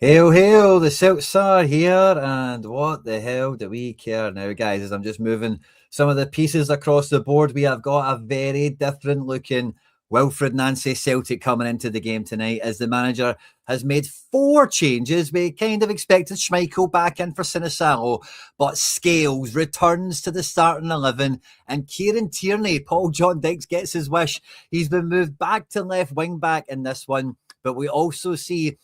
Hail, hail, the Celts are here, and what the hell do we care now, guys? As I'm just moving some of the pieces across the board, we have got a very different looking Wilfred Nancy Celtic coming into the game tonight as the manager has made 4 changes. We kind of expected Schmeichel back in for Sinisalo, but Scales returns to the starting 11, and Kieran Tierney, Paul John Dykes gets his wish. He's been moved back to left wing back in this one, but we also see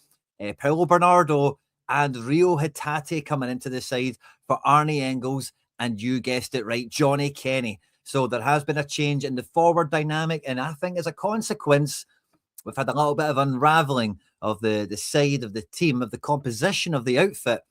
Paulo Bernardo and Rio Hatate coming into the side for Arnie Engels, and you guessed it right, Johnny Kenny. So there has been a change in the forward dynamic, and I think as a consequence, we've had a little bit of unraveling of the side of the team, of the composition of the outfit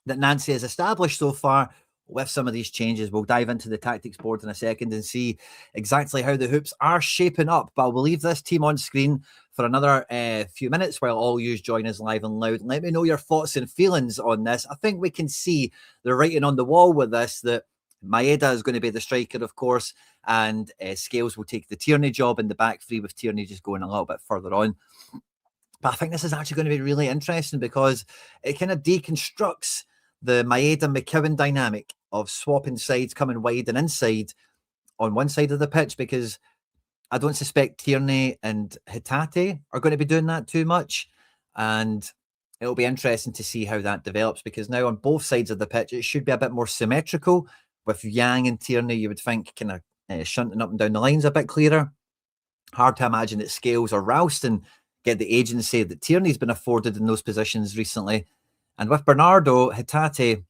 that Nancy has established so far. With some of these changes, we'll dive into the tactics board in a second and see exactly how the hoops are shaping up. But we'll leave this team on screen for another few minutes while all you join us live and loud. Let me know your thoughts and feelings on this. I think we can see the writing on the wall with this, that Maeda is going to be the striker, of course, and Scales will take the Tierney job in the back three, with Tierney just going a little bit further on. But I think this is actually going to be really interesting because it kind of deconstructs the Maeda-McKeown dynamic of swapping sides, coming wide and inside on one side of the pitch, because I don't suspect Tierney and Hatate are going to be doing that too much. And it'll be interesting to see how that develops, because now on both sides of the pitch, it should be a bit more symmetrical. With Yang and Tierney, you would think kind of shunting up and down the lines a bit clearer. Hard to imagine that Scales or Ralston get the agency that Tierney's been afforded in those positions recently. And with Bernardo, Hatate,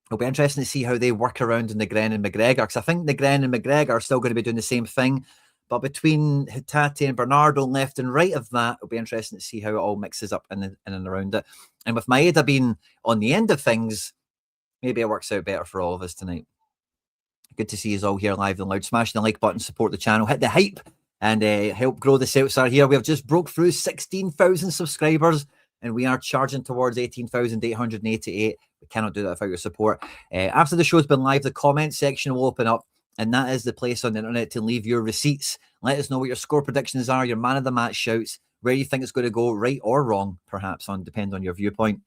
it'll be interesting to see how they work around in Negren and McGregor, because I think Negren and McGregor are still going to be doing the same thing. But between Hatate and Bernardo, left and right of that, it'll be interesting to see how it all mixes up in and around it. And with Maeda being on the end of things, maybe it works out better for all of us tonight. Good to see you all here live and loud. Smash the like button, support the channel, hit the hype, and help grow the CeltsAreHere. We have just broke through 16,000 subscribers, and we are charging towards 18,888. We cannot do that without your support. After the show's been live, the comment section will open up, and that is the place on the internet to leave your receipts. Let us know what your score predictions are, your man of the match shouts, where you think it's going to go, right or wrong, perhaps, depend on your viewpoint.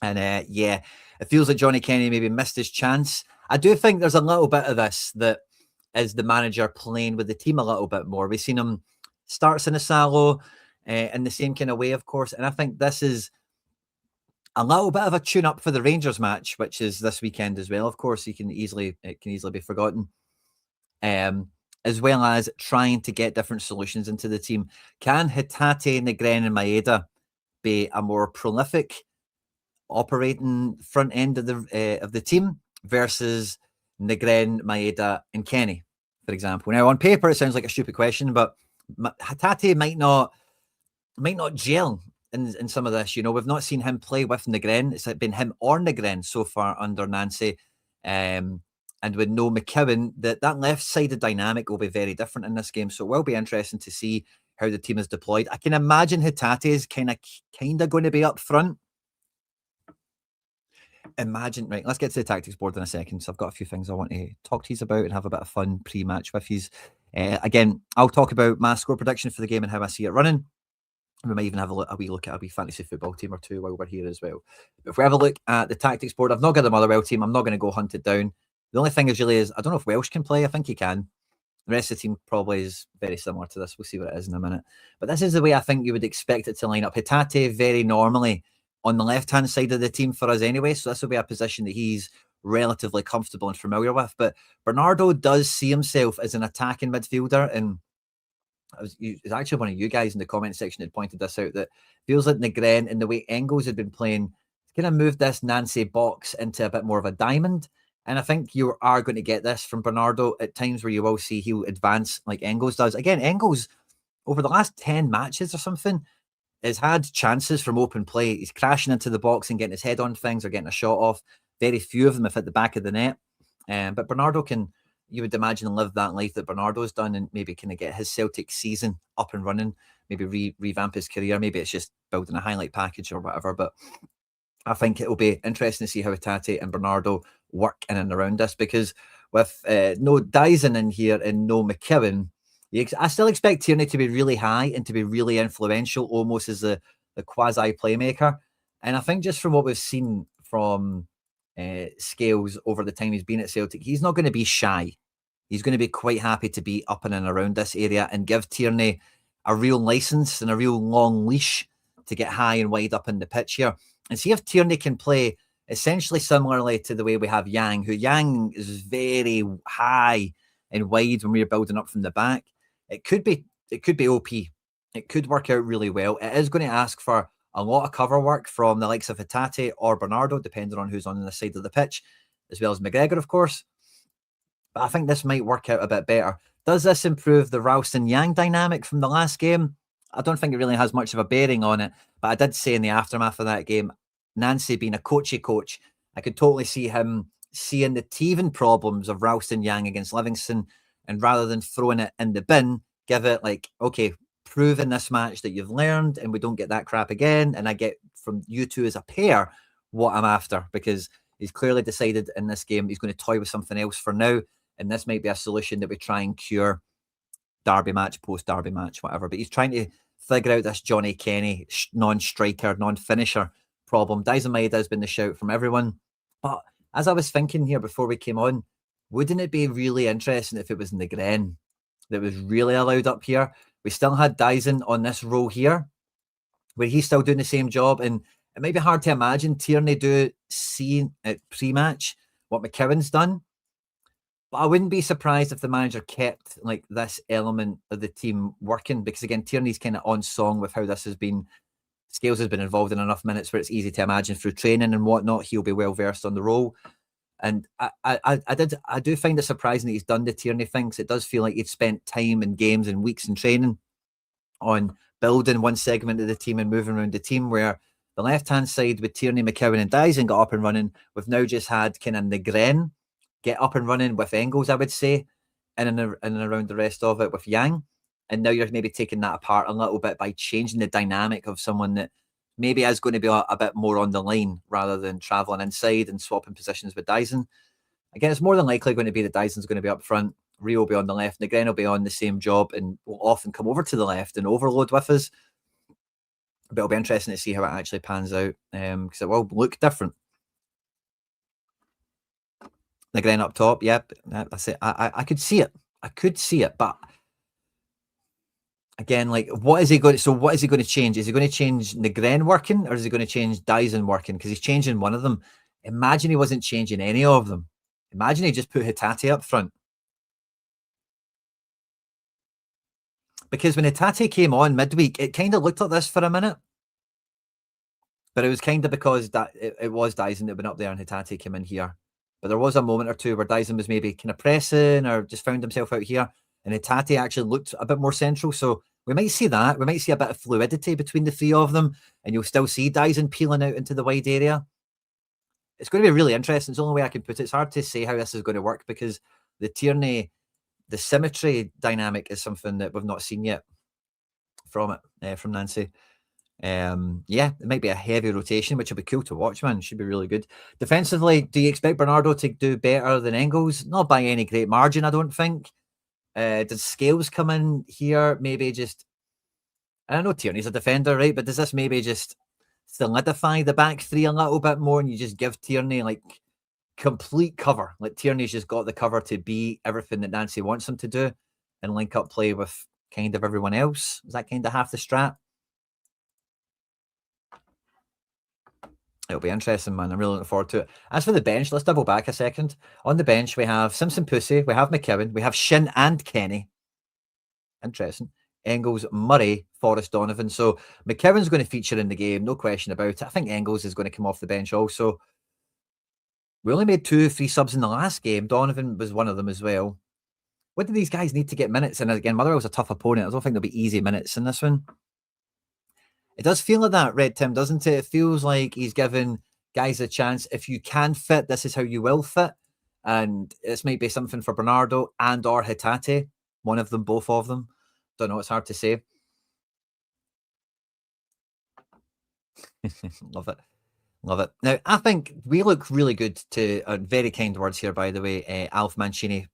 And yeah, it feels like Johnny Kenny maybe missed his chance. I do think there's a little bit of this that is the manager playing with the team a little bit more. We've seen him start Sinisalo in the same kind of way, of course. And I think this is a little bit of a tune-up for the Rangers match, which is this weekend as well. Of course, it can easily be forgotten. As well as trying to get different solutions into the team. Can Hatate, Negren and Maeda be a more prolific operating front end of the team versus Negren, Maeda and Kenny, for example? Now, on paper, it sounds like a stupid question, but Hatate might not gel in some of this. You know, we've not seen him play with Negren. It's been him or Negren so far under Nancy. And with no McKeown, that left-sided dynamic will be very different in this game. So it will be interesting to see how the team is deployed. I can imagine Hatate is kind of going to be up front. Right, let's get to the tactics board in a second. So I've got a few things I want to talk to you about and have a bit of fun pre-match with you. Again, I'll talk about my score prediction for the game and how I see it running. We might even have a wee look at a wee fantasy football team or two while we're here as well. But if we have a look at the tactics board, I've not got the Motherwell team. I'm not going to go hunt it down. The only thing is I don't know if Welsh can play. I think he can. The rest of the team probably is very similar to this. We'll see what it is in a minute. But this is the way I think you would expect it to line up. Hatate very normally on the left-hand side of the team for us anyway. So this will be a position that he's relatively comfortable and familiar with. But Bernardo does see himself as an attacking midfielder. And it's actually one of you guys in the comment section had pointed this out, that feels like Negren and the way Engels had been playing kind of moved this Nancy box into a bit more of a diamond. And I think you are going to get this from Bernardo at times where you will see he'll advance like Engels does. Again, Engels, over the last 10 matches or something, has had chances from open play. He's crashing into the box and getting his head on things or getting a shot off. Very few of them have hit the back of the net. But Bernardo can, you would imagine, live that life that Bernardo's done and maybe kind of get his Celtic season up and running, maybe revamp his career. Maybe it's just building a highlight package or whatever. But I think it will be interesting to see how Hatate and Bernardo work in and around this, because with no Dyson in here and no McKeown, I still expect Tierney to be really high and to be really influential, almost as the the quasi playmaker. And I think just from what we've seen from Scales over the time he's been at Celtic, he's not going to be shy. He's going to be quite happy to be up in and around this area and give Tierney a real license and a real long leash to get high and wide up in the pitch here. And see if Tierney can play essentially similarly to the way we have Yang, who Yang is very high and wide when we're building up from the back. It could be OP. It could work out really well. It is going to ask for a lot of cover work from the likes of Hatate or Bernardo, depending on who's on the side of the pitch, as well as McGregor, of course. But I think this might work out a bit better. Does this improve the Ralston-Yang dynamic from the last game? I don't think it really has much of a bearing on it, but I did say in the aftermath of that game, Nancy being a coachy coach, I could totally see him seeing the teething problems of Ralston-Yang against Livingston, and rather than throwing it in the bin, give it like, okay, prove in this match that you've learned and we don't get that crap again, and I get from you two as a pair what I'm after, because he's clearly decided in this game he's going to toy with something else for now, and this might be a solution that we try and cure derby match, post-derby match, whatever. But he's trying to figure out this Johnny Kenny non-striker, non-finisher problem. Dyson Maeda has been the shout from everyone. But as I was thinking here before we came on, wouldn't it be really interesting if it was Negren that was really allowed up here? We still had Dyson on this row here, where he's still doing the same job. And it might be hard to imagine Tierney do see at pre-match what McKeown's done. But I wouldn't be surprised if the manager kept like this element of the team working, because again, Tierney's kind of on song with how this has been. Scales has been involved in enough minutes where it's easy to imagine through training and whatnot, he'll be well versed on the role. And I do find it surprising that he's done the Tierney thing, because it does feel like he'd spent time in games and weeks in training on building one segment of the team and moving around the team, where the left-hand side with Tierney, McKeown and Dyson got up and running. We've now just had kind of Negren get up and running with Engels, I would say, and around the rest of it with Yang. And now you're maybe taking that apart a little bit by changing the dynamic of someone that maybe is going to be a bit more on the line rather than travelling inside and swapping positions with Dyson. Again, it's more than likely going to be that Dyson's going to be up front, Rio will be on the left, Negren will be on the same job and will often come over to the left and overload with us. But it'll be interesting to see how it actually pans out, because it will look different. Negren up top, yep, that's it. I could see it. I could see it, but again, like, what is he going to change? Is he going to change Negren working, or is he going to change Dyson working? Because he's changing one of them. Imagine he wasn't changing any of them. Imagine he just put Hatate up front. Because when Hatate came on midweek, it kind of looked like this for a minute. But it was kind of because that it was Dyson that went up there and Hatate came in here. But there was a moment or two where Dyson was maybe kind of pressing or just found himself out here, and Hatate actually looked a bit more central. So we might see that. We might see a bit of fluidity between the three of them, and you'll still see Dyson peeling out into the wide area. It's going to be really interesting. It's the only way I can put it. It's hard to say how this is going to work, because the Tierney, the symmetry dynamic is something that we've not seen yet from Nancy. Yeah, it might be a heavy rotation, which will be cool to watch, man. Should be really good. Defensively, do you expect Bernardo to do better than Engels? Not by any great margin, I don't think. Does Scales come in here? Maybe just, I don't know, Tierney's a defender, right? But does this maybe just solidify the back three a little bit more, and you just give Tierney like complete cover? Like, Tierney's just got the cover to be everything that Nancy wants him to do and link up play with kind of everyone else. Is that kind of half the strat? It'll be interesting, man. I'm really looking forward to it. As for the bench, let's double back a second. On the bench, we have Simpson Pussy, we have McKeown, we have Shin and Kenny. Interesting. Engels, Murray, Forrest, Donovan. So McKeown's going to feature in the game, no question about it. I think Engels is going to come off the bench also. We only made 2 free subs in the last game. Donovan was one of them as well. What do these guys need to get minutes? And again, Motherwell's a tough opponent. I don't think there'll be easy minutes in this one. It does feel like that, Red Tim, doesn't it? It feels like he's giving guys a chance. If you can fit, this is how you will fit. And this might be something for Bernardo and or Hatate. One of them, both of them. Don't know, it's hard to say. Love it. Love it. Now, I think we look really good to, very kind words here, by the way, Alf Mancini.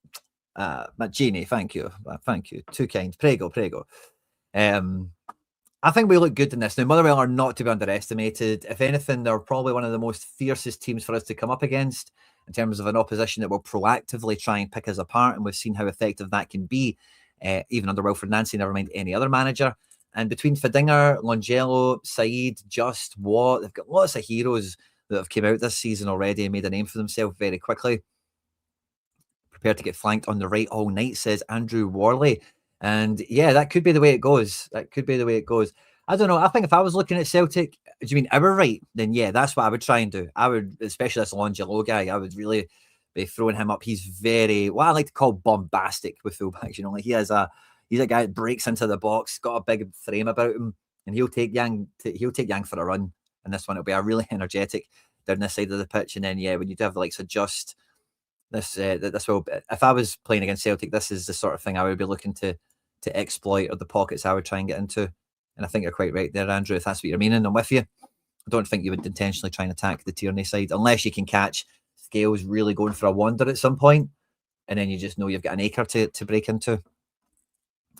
Mancini, thank you. Thank you. Too kind. Prego, prego. I think we look good in this. Now, Motherwell are not to be underestimated. If anything, they're probably one of the most fiercest teams for us to come up against in terms of an opposition that will proactively try and pick us apart, and we've seen how effective that can be, even under Wilfred Nancy, never mind any other manager. And between Fidinger, Longello, Said, Just, Watt, they've got lots of heroes that have come out this season already and made a name for themselves very quickly. Prepared to get flanked on the right all night, says Andrew Worley. And yeah, that could be the way it goes. That could be the way it goes. I don't know. I think if I was looking at Celtic, do you mean our right? Then yeah, that's what I would try and do. I would, especially this Longello guy, I would really be throwing him up. He's very, what I like to call bombastic with fullbacks. You know, like he's a guy that breaks into the box, got a big frame about him, and he'll take Yang for a run. And this one will be a really energetic down this side of the pitch. And then yeah, when you do have the likes of Just, this will, if I was playing against Celtic, this is the sort of thing I would be looking to exploit, or the pockets I would try and get into. And I think you're quite right there, Andrew, if that's what you're meaning. I'm with you. I don't think you would intentionally try and attack the Tierney side unless you can catch Scales really going for a wander at some point, and then you just know you've got an acre to break into.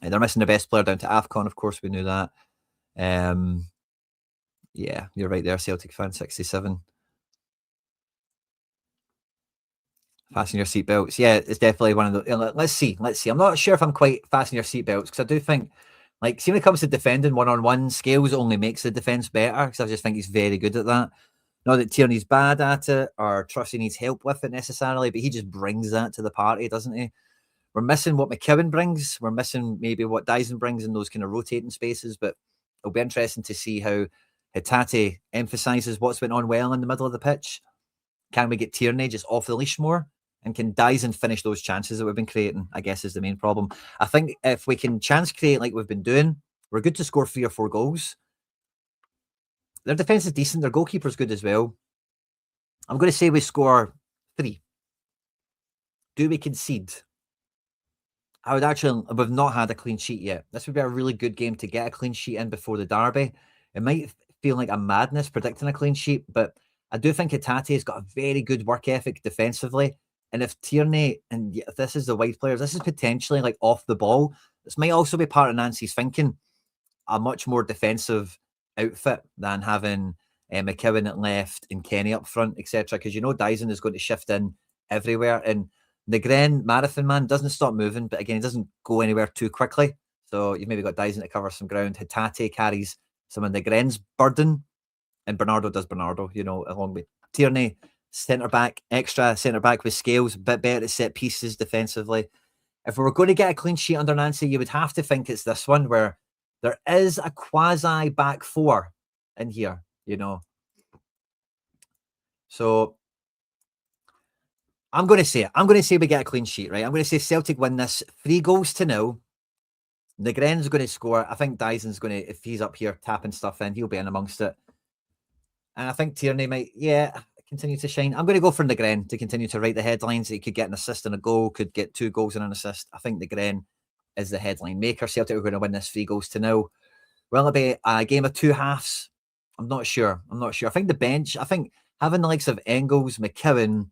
And they're missing the best player down to AFCON, of course, we knew that. Yeah, you're right there, Celtic fan 67. Fasten your seatbelts. Yeah, it's definitely one of the. Let's see. I'm not sure if I'm quite fasten your seatbelts, because I do think, like, see, when it comes to defending one-on-one, Scales only makes the defence better, because I just think he's very good at that. Not that Tierney's bad at it or Trusty needs help with it necessarily, but he just brings that to the party, doesn't he? We're missing what McKibben brings. We're missing maybe what Dyson brings in those kind of rotating spaces, but it'll be interesting to see how Hatate emphasises what's went on well in the middle of the pitch. Can we get Tierney just off the leash more? And can Dyson finish those chances that we've been creating, I guess, is the main problem. I think if we can chance create like we've been doing, we're good to score 3 or 4 goals. Their defence is decent. Their goalkeeper's good as well. I'm going to say we score 3. Do we concede? We've not had a clean sheet yet. This would be a really good game to get a clean sheet in before the derby. It might feel like a madness predicting a clean sheet, but I do think Hatate has got a very good work ethic defensively. And if Tierney, and if this is the wide players, this is potentially like off the ball. This might also be part of Nancy's thinking, a much more defensive outfit than having McKibben at left and Kenny up front, etc. Because you know Dyson is going to shift in everywhere. And the Gren Marathon Man doesn't stop moving, but again, he doesn't go anywhere too quickly. So you've maybe got Dyson to cover some ground. Hatate carries some of the Gren's burden, and Bernardo does Bernardo, you know, along with Tierney. Extra centre back with Scales, a bit better at set pieces defensively. If we were going to get a clean sheet under Nancy, you would have to think it's this one where there is a quasi back 4 in here, you know. So I'm going to say we get a clean sheet, right? I'm going to say Celtic win this 3-0. The Gren's going to score. I think Dyson's going to, if he's up here tapping stuff in, he'll be in amongst it. And I think Tierney might, continue to shine. I'm going to go for the Gren to continue to write the headlines. He could get an assist and a goal, could get 2 goals and an assist. I think the Gren is the headline maker. Celtic are going to win this 3-0. Will it be a game of 2 halves? I'm not sure. I think the bench, having the likes of Engels, McKibben,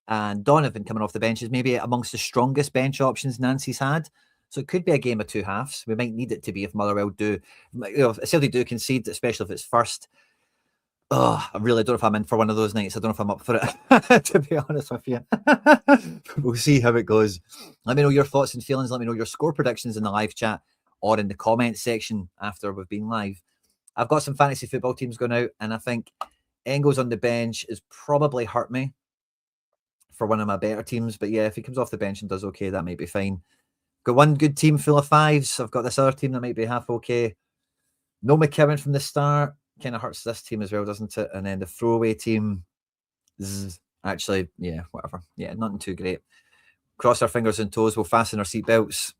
and Donovan coming off the bench is maybe amongst the strongest bench options Nancy's had. So it could be a game of 2 halves. We might need it to be if Motherwell do, if Celtic do concede, especially if it's first. Oh, I really don't know if I'm in for one of those nights. I don't know if I'm up for it, to be honest with you. We'll see how it goes. Let me know your thoughts and feelings. Let me know your score predictions in the live chat or in the comments section after we've been live. I've got some fantasy football teams going out, and I think Engels on the bench is probably hurt me for one of my better teams. But yeah, if he comes off the bench and does okay, that might be fine. Got one good team full of 5s. I've got this other team that might be half okay. No McKibben from the start. Kind of hurts this team as well, doesn't it? And then the throwaway team is actually, whatever. Yeah, nothing too great. Cross our fingers and toes. We'll fasten our seatbelts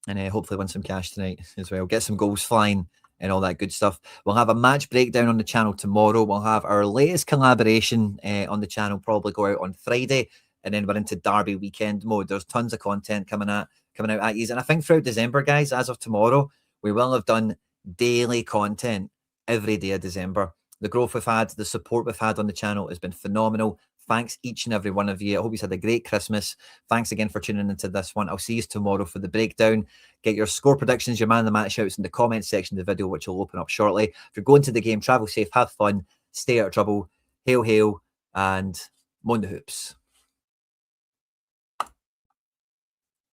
and hopefully win some cash tonight as well. Get some goals flying and all that good stuff. We'll have a match breakdown on the channel tomorrow. We'll have our latest collaboration on the channel probably go out on Friday, and then we're into Derby weekend mode. There's tons of content coming out at you. And I think throughout December, guys, as of tomorrow, we will have done daily content every day of December. The growth we've had, the support we've had on the channel has been phenomenal. Thanks each and every one of you. I hope you had a great Christmas. Thanks again for tuning into this one. I'll see you tomorrow for the breakdown. Get your score predictions, your man of the match shouts in the comments section of the video, which will open up shortly. If you're going to the game, travel safe, have fun, stay out of trouble. Hail, hail, and moan the hoops.